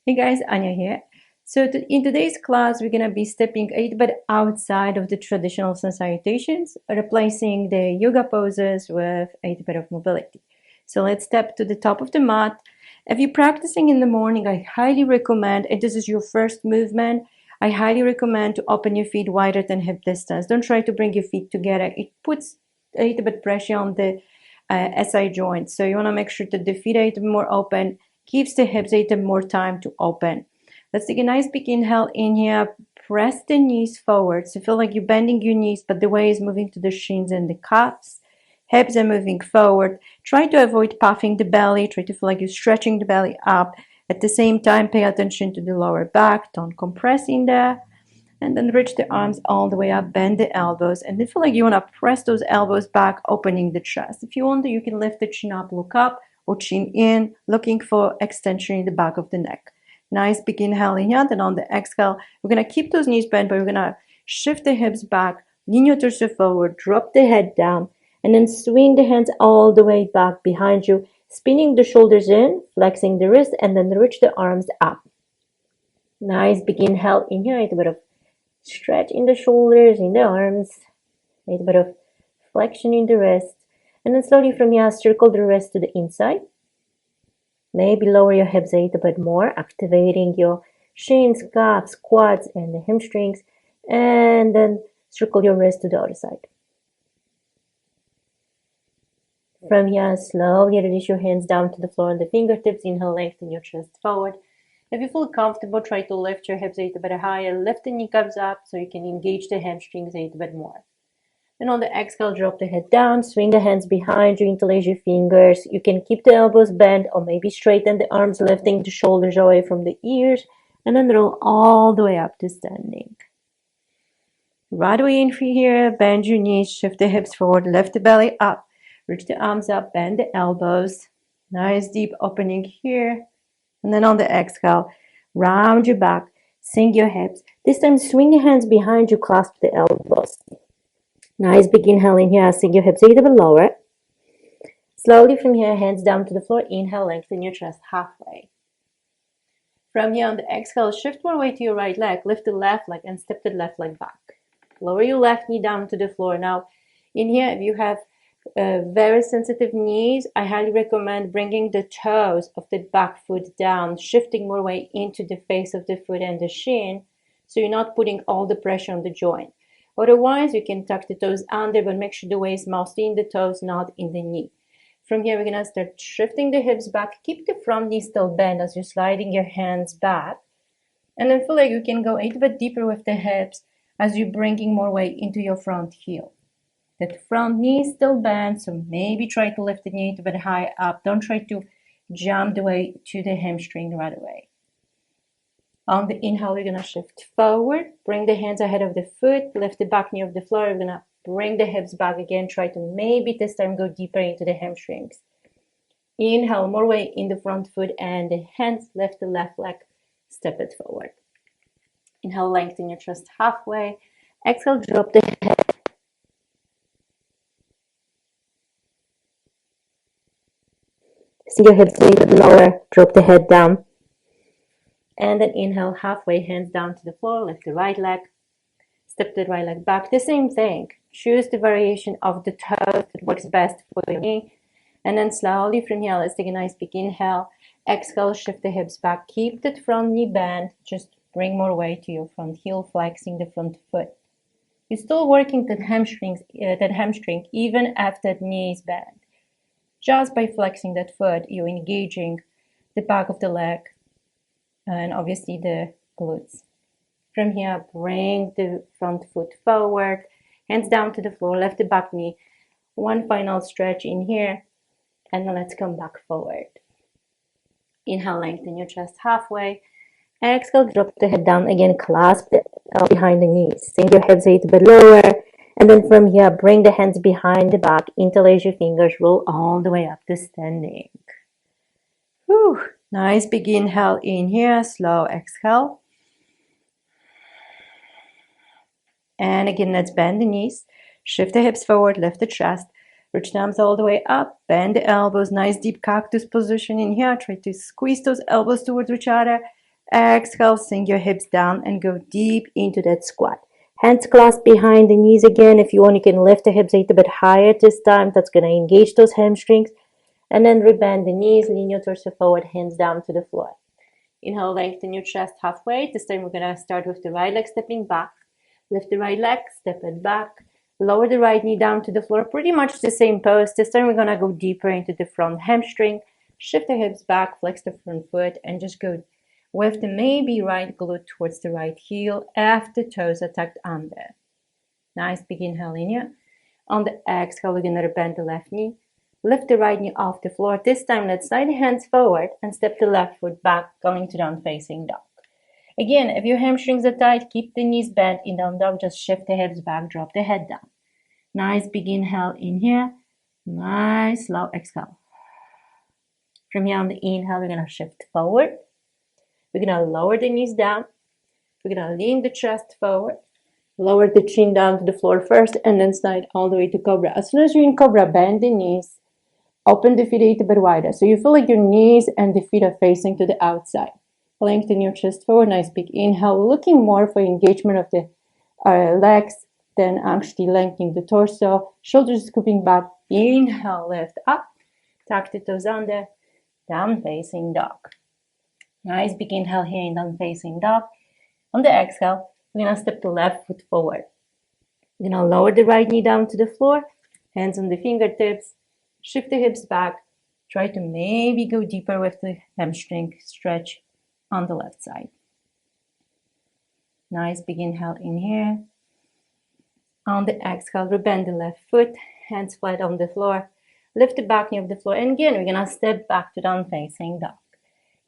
Hey guys, Anya here. So in today's class, we're going to be stepping a little bit outside of the traditional Sun Salutations, replacing the yoga poses with a little bit of mobility. So let's step to the top of the mat. If you're practicing in the morning, I highly recommend, and this is your first movement, I highly recommend to open your feet wider than hip distance. Don't try to bring your feet together. It puts a little bit pressure on the SI joint. So you want to make sure that the feet are a little bit more open, gives the hips a little more time to open. Let's take a nice big inhale in here. Press the knees forward. So feel like you're bending your knees, but the weight is moving to the shins and the calves. Hips are moving forward. Try to avoid puffing the belly. Try to feel like you're stretching the belly up. At the same time, pay attention to the lower back. Don't compress in there. And then reach the arms all the way up, bend the elbows, and then feel like you want to press those elbows back, opening the chest. If you want to, you can lift the chin up, look up, or chin in, looking for extension in the back of the neck. Nice big inhale in here, then on the exhale, we're going to keep those knees bent, but we're going to shift the hips back, lean your torso forward, drop the head down, and then swing the hands all the way back behind you, spinning the shoulders in, flexing the wrist, and then reach the arms up. Nice big inhale in here, a little bit of stretch in the shoulders, in the arms, a little bit of flexion in the wrist, and then slowly from here, circle the wrist to the inside. Maybe lower your hips a little bit more, activating your shins, calves, quads, and the hamstrings, and then circle your wrist to the other side. From here, slowly release your hands down to the floor and the fingertips. Inhale, lengthen your chest forward. If you feel comfortable, try to lift your hips a little bit higher. Lift the kneecaps up so you can engage the hamstrings a little bit more. Then on the exhale, drop the head down. Swing the hands behind you, interlace your fingers. You can keep the elbows bent or maybe straighten the arms, lifting the shoulders away from the ears. And then roll all the way up to standing. Right away in here, bend your knees, shift the hips forward, lift the belly up. Reach the arms up, bend the elbows. Nice deep opening here. And then on the exhale, round your back, sink your hips. This time, swing the hands behind you, clasp the elbows. Nice big inhale in here, sink your hips a little bit lower. Slowly from here, hands down to the floor. Inhale, lengthen your chest halfway. From here on the exhale, shift more weight to your right leg. Lift the left leg and step the left leg back. Lower your left knee down to the floor. Now, in here, if you have very sensitive knees, I highly recommend bringing the toes of the back foot down, shifting more weight into the face of the foot and the shin, so you're not putting all the pressure on the joint. Otherwise, you can tuck the toes under, but make sure the weight is mostly in the toes, not in the knee. From here, we're going to start shifting the hips back. Keep the front knee still bent as you're sliding your hands back. And then feel like you can go a little bit deeper with the hips as you're bringing more weight into your front heel. That front knee is still bent, so maybe try to lift the knee a little bit high up. Don't try to jump the way to the hamstring right away. On the inhale, we're going to shift forward. Bring the hands ahead of the foot. Lift the back knee of the floor. We're going to bring the hips back again. Try to maybe this time go deeper into the hamstrings. Inhale, more weight in the front foot and the hands. Lift the left leg. Step it forward. Inhale, lengthen your chest halfway. Exhale, drop the head. See your hips a little bit lower, drop the head down. And then inhale, halfway, hands down to the floor, lift the right leg, step the right leg back. The same thing. Choose the variation of the toes that works best for your knee. And then slowly from here, let's take a nice big inhale. Exhale, shift the hips back. Keep that front knee bent. Just bring more weight to your front heel, flexing the front foot. You're still working that hamstring even after that knee is bent. Just by flexing that foot, you're engaging the back of the leg and obviously the glutes. From here, bring the front foot forward, hands down to the floor, lift the back knee. One final stretch in here, and then let's come back forward. Inhale, lengthen your chest halfway. Exhale, drop the head down again, clasp the behind the knees. Sink your hips a little bit lower. And then from here, bring the hands behind the back, interlace your fingers, roll all the way up to standing. Whew. Nice big inhale in here, slow exhale. And again, let's bend the knees, shift the hips forward, lift the chest, reach the arms all the way up, bend the elbows, nice deep cactus position in here. Try to squeeze those elbows towards each other. exhale, sink your hips down and go deep into that squat. Hands clasped behind the knees again. If you want, you can lift the hips a little bit higher this time. That's going to engage those hamstrings. And then rebend the knees, lean your torso forward, hands down to the floor. Inhale, lengthen your chest halfway. This time we're going to start with the right leg stepping back. Lift the right leg, step it back. Lower the right knee down to the floor. Pretty much the same pose. This time we're going to go deeper into the front hamstring. Shift the hips back, flex the front foot, and just go with the maybe right glute towards the right heel after toes are tucked under. Nice big inhale in here. On the exhale, we're going to bend the left knee. Lift the right knee off the floor. This time, let's slide the hands forward and step the left foot back, going to down facing dog. Again, if your hamstrings are tight, keep the knees bent in down dog. Just shift the hips back, drop the head down. Nice big inhale in here. Nice slow exhale. From here on the inhale, we're going to shift forward. We're going to lower the knees down. We're going to lean the chest forward. Lower the chin down to the floor first and then slide all the way to Cobra. As soon as you're in Cobra, bend the knees. Open the feet a little bit wider. So you feel like your knees and the feet are facing to the outside. Lengthen your chest forward. Nice big inhale. Looking more for engagement of the legs than actually lengthening the torso. Shoulders scooping back. Inhale, lift up. Tuck the toes under. Down facing dog. Nice big inhale here in down facing dog. On the exhale, we're going to step the left foot forward. We're going to lower the right knee down to the floor. Hands on the fingertips. Shift the hips back. Try to maybe go deeper with the hamstring stretch on the left side. Nice big inhale in here. On the exhale, rebend the left foot. Hands flat on the floor. Lift the back knee off the floor. And again, we're going to step back to down facing dog.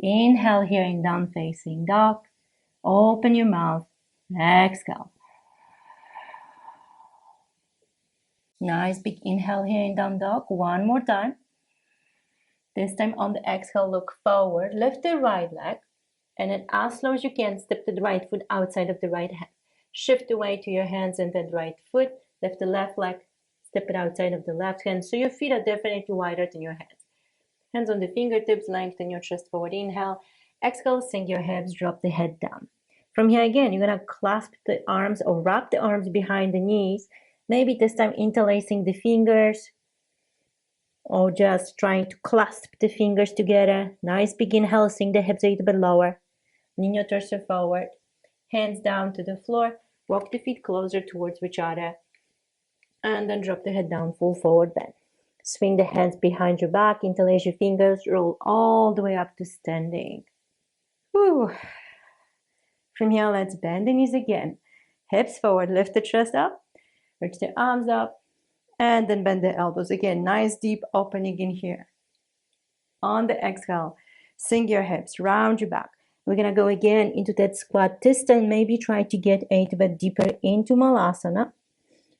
Inhale here in down facing dog. Open your mouth. Exhale. Nice big inhale here in down dog. One more time. This time on the exhale, look forward. Lift the right leg. And then as slow as you can, step the right foot outside of the right hand. Shift the weight to your hands and that right foot. Lift the left leg. Step it outside of the left hand. So your feet are definitely wider than your hands. Hands on the fingertips. Lengthen your chest forward. Inhale. Exhale. Sink your hips. Drop the head down. From here again, you're going to clasp the arms or wrap the arms behind the knees. Maybe this time interlacing the fingers or just trying to clasp the fingers together. Nice big inhale, sink the hips a little bit lower. Lean your torso forward. Hands down to the floor. Walk the feet closer towards each other. And then drop the head down, full forward bend. Swing the hands behind your back, interlace your fingers, roll all the way up to standing. Whew. From here, let's bend the knees again. Hips forward, lift the chest up. Reach the arms up and then bend the elbows. Again, nice deep opening in here. On the exhale, sink your hips, round your back. We're going to go again into that squat. This time, maybe try to get a little bit deeper into Malasana.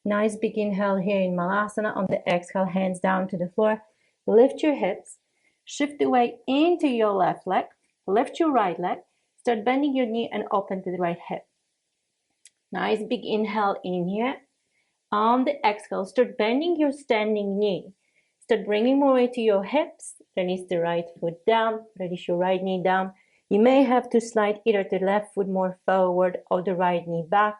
Nice big inhale here in Malasana. On the exhale, hands down to the floor. Lift your hips. Shift the weight into your left leg. Lift your right leg. Start bending your knee and open to the right hip. Nice big inhale in here. On the exhale, start bending your standing knee. Start bringing more weight to your hips. Release the right foot down. Release your right knee down. You may have to slide either the left foot more forward or the right knee back.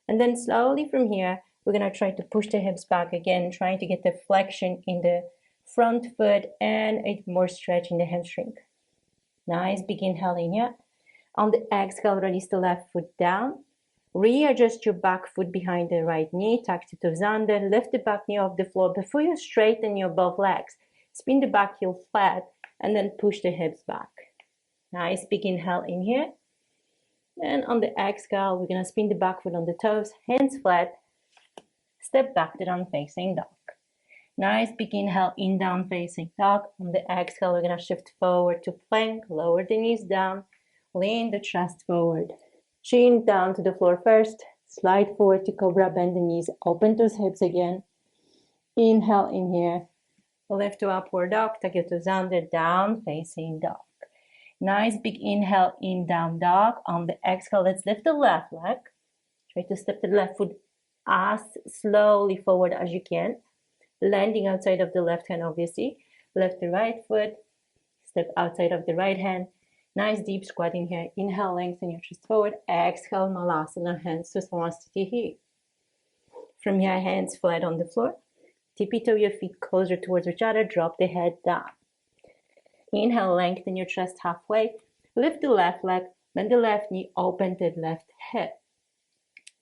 And then slowly from here, we're going to try to push the hips back again, trying to get the flexion in the front foot and a more stretch in the hamstring. Nice big inhale in here. On the exhale, release the left foot down. Readjust your back foot behind the right knee. Tuck the toes under. Lift the back knee off the floor. Before you straighten your both legs, spin the back heel flat and then push the hips back. Nice big inhale in here. And on the exhale, we're going to spin the back foot on the toes. Hands flat. Step back to down facing dog. Nice big inhale in down facing dog. On the exhale, we're going to shift forward to plank. Lower the knees down. Lean the chest forward. Chin down to the floor first. Slide forward to Cobra. Bend the knees. Open those hips again. Inhale in here. Lift to upward dog. Tuck your toes under. Down facing dog. Nice big inhale in down dog. On the exhale, let's lift the left leg. Try to step the left foot as slowly forward as you can. Landing outside of the left hand, obviously. Lift the right foot. Step outside of the right hand. Nice deep squat in here. Inhale, lengthen your chest forward. Exhale, Malasana, hands to Samasthiti. From here, hands flat on the floor. Tippy-toe your feet closer towards each other. Drop the head down. Inhale, lengthen your chest halfway. Lift the left leg. Bend the left knee. Open the left hip.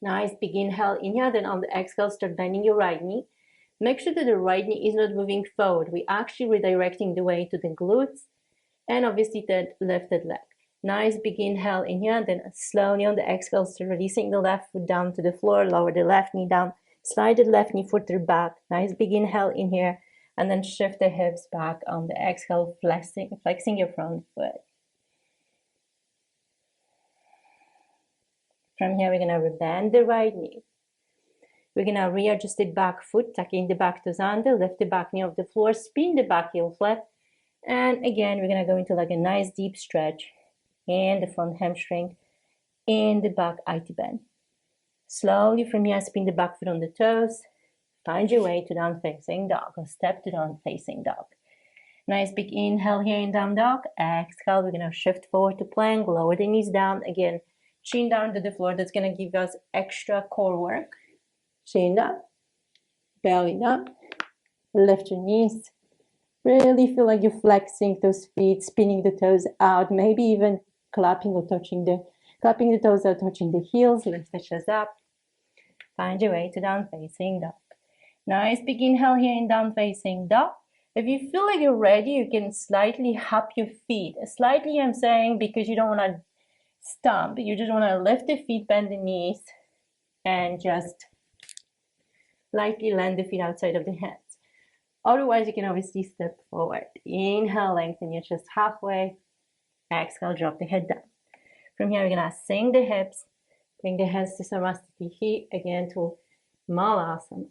Nice big inhale in here. Then on the exhale, start bending your right knee. Make sure that the right knee is not moving forward. We're actually redirecting the weight to the glutes and obviously the lifted leg. Nice big inhale in here. Then slowly on the exhale, start releasing the left foot down to the floor. Lower the left knee down. Slide the left knee further back. Nice big inhale in here. And then shift the hips back on the exhale, flexing your front foot. From here, we're going to bend the right knee. We're going to readjust the back foot, tucking the back toes under, lift the back knee off the floor, spin the back heel flat. And again, we're going to go into like a nice deep stretch in the front hamstring, in the back IT bend. Slowly from here, spin the back foot on the toes. Find your way to down facing dog or step to down facing dog. Nice big inhale here in down dog. Exhale, we're going to shift forward to plank, lower the knees down. Again, chin down to the floor. That's going to give us extra core work. Chin up, belly up, lift your knees. Really feel like you're flexing those feet, spinning the toes out, maybe even clapping the toes out, touching the heels. Lift the chest up. Find your way to down facing dog. Nice big inhale here in down facing dog. If you feel like you're ready, you can slightly hop your feet. Slightly, I'm saying, because you don't want to stomp. You just want to lift the feet, bend the knees, and just lightly land the feet outside of the hands. Otherwise, you can obviously step forward. Inhale, lengthen your chest halfway. Exhale, drop the head down. From here, we're going to sink the hips. Bring the hands to Samasthiti, again to Malasana.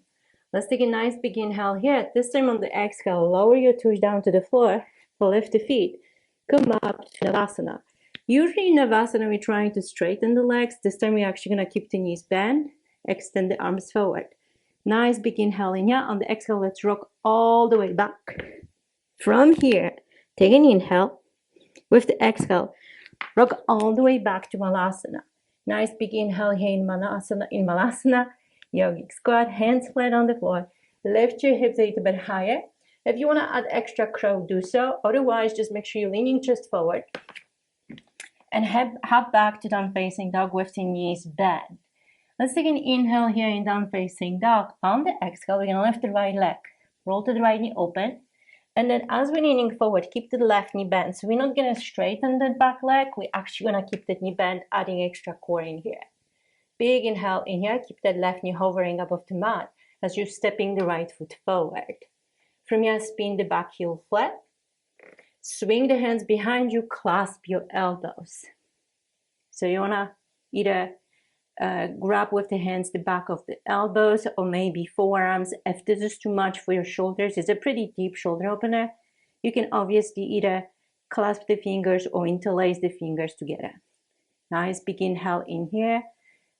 Let's take a nice big inhale here. This time on the exhale, lower your toes down to the floor. Lift the feet. Come up to Navasana. Usually in Navasana, we're trying to straighten the legs. This time we're actually going to keep the knees bent. Extend the arms forward. Nice big inhale in here. On the exhale, let's rock all the way back. From here, take an inhale. With the exhale, rock all the way back to Malasana. Nice big inhale here in Malasana. Yogic squat, hands flat on the floor. Lift your hips a little bit higher. If you want to add extra crow, do so. Otherwise, just make sure you're leaning chest forward. And hop back to down facing dog with the knees bent. Let's take an inhale here in down facing dog. On the exhale, we're going to lift the right leg. Roll to the right knee open. And then as we're leaning forward, keep the left knee bent. So we're not going to straighten that back leg. We're actually going to keep that knee bent, adding extra core in here. Big inhale in here. Keep that left knee hovering above the mat as you're stepping the right foot forward. From here, spin the back heel flat. Swing the hands behind you. Clasp your elbows. So you want to either grab with the hands the back of the elbows or maybe forearms. If this is too much for your shoulders, it's a pretty deep shoulder opener. You can obviously either clasp the fingers or interlace the fingers together. Nice big inhale in here.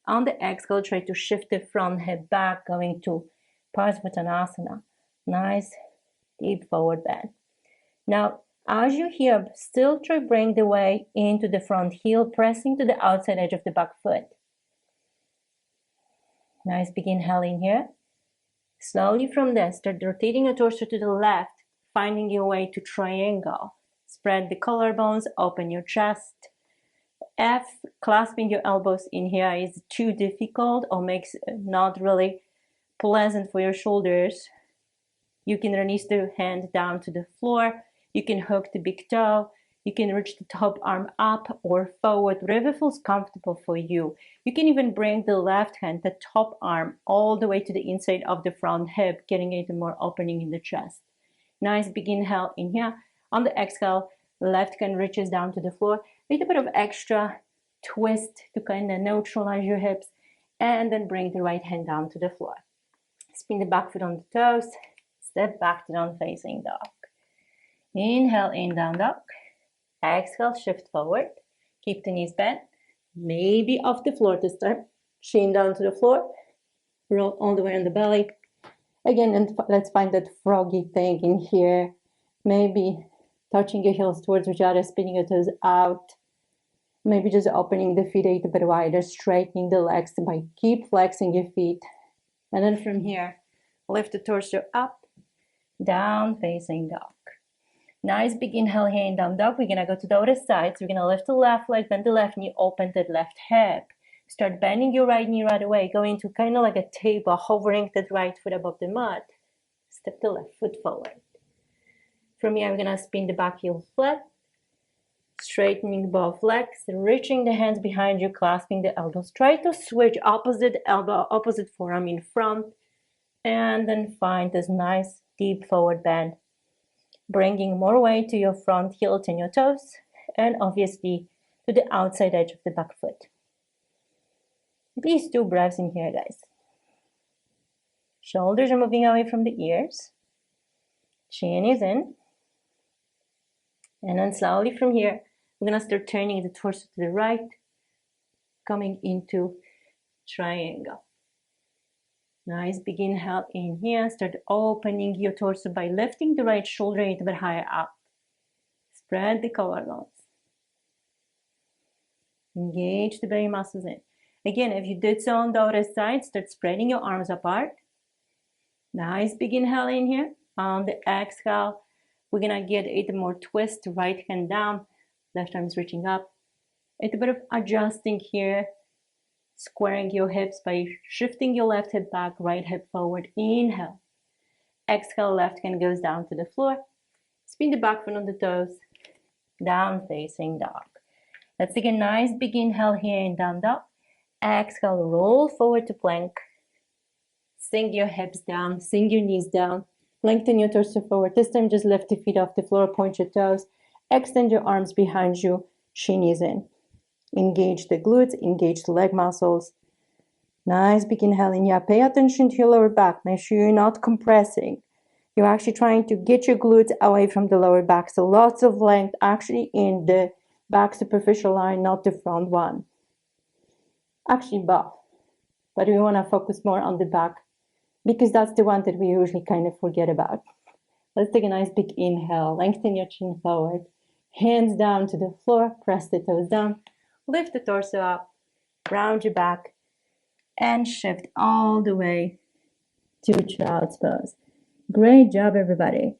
On the exhale, try to shift the front hip back, going to Parsvattanasana. Nice deep forward bend. Now, as you here, still try to bring the weight into the front heel, pressing to the outside edge of the back foot. Nice big inhale in here. Slowly from there, start rotating your torso to the left, finding your way to triangle. Spread the collarbones, open your chest. If clasping your elbows in here is too difficult or makes not really pleasant for your shoulders, you can release the hand down to the floor. You can hook the big toe. You can reach the top arm up or forward, whatever feels comfortable for you. You can even bring the left hand, the top arm, all the way to the inside of the front hip, getting a little more opening in the chest. Nice big inhale in here. On the exhale, left hand reaches down to the floor. A little bit of extra twist to kind of neutralize your hips. And then bring the right hand down to the floor. Spin the back foot on the toes. Step back to down facing dog. Inhale in, down dog. Exhale, shift forward. Keep the knees bent. Maybe off the floor this time. Chin down to the floor. Roll all the way on the belly. Again, and let's find that froggy thing in here. Maybe touching your heels towards each other, spinning your toes out. Maybe just opening the feet a little bit wider, straightening the legs by keep flexing your feet. And then from here, lift the torso up, down, facing dog. Nice big inhale here in down dog. We're gonna go to the other side. So we're gonna lift the left leg, bend the left knee, open that left hip. Start bending your right knee right away, going to kind of like a table, hovering that right foot above the mat. Step the left foot forward. From here, we're gonna spin the back heel flat, straightening both legs, reaching the hands behind you, clasping the elbows. Try to switch opposite elbow, opposite forearm in front, and then find this nice deep forward bend, bringing more weight to your front heel and your toes, and obviously to the outside edge of the back foot. These 2 breaths in here, guys. Shoulders are moving away from the ears. Chin is in. And then slowly from here, we're going to start turning the torso to the right, coming into triangle. Nice big inhale in here. Start opening your torso by lifting the right shoulder a little bit higher up. Spread the collarbones. Engage the belly muscles in. Again, if you did so on the other side, start spreading your arms apart. Nice big inhale in here. On the exhale, we're gonna get a little more twist, right hand down, left arm is reaching up. A little bit of adjusting here, squaring your hips by shifting your left hip back, right hip forward. Inhale. Exhale, left hand goes down to the floor. Spin the back foot on the toes. Down facing dog. Let's take a nice big inhale here in down dog. Exhale, roll forward to plank. Sink your hips down, sink your knees down. Lengthen your torso forward. This time just lift the feet off the floor, point your toes. Extend your arms behind you, shin is in. Engage the glutes, engage the leg muscles. Nice big inhale in. Yeah, pay attention to your lower back. Make sure you're not compressing. You're actually trying to get your glutes away from the lower back. So lots of length actually in the back superficial line, not the front one. Actually both. But we want to focus more on the back because that's the one that we usually kind of forget about. Let's take a nice big inhale. Lengthen your chin forward. Hands down to the floor. Press the toes down. Lift the torso up. Round your back. And shift all the way to child's pose. Great job, everybody.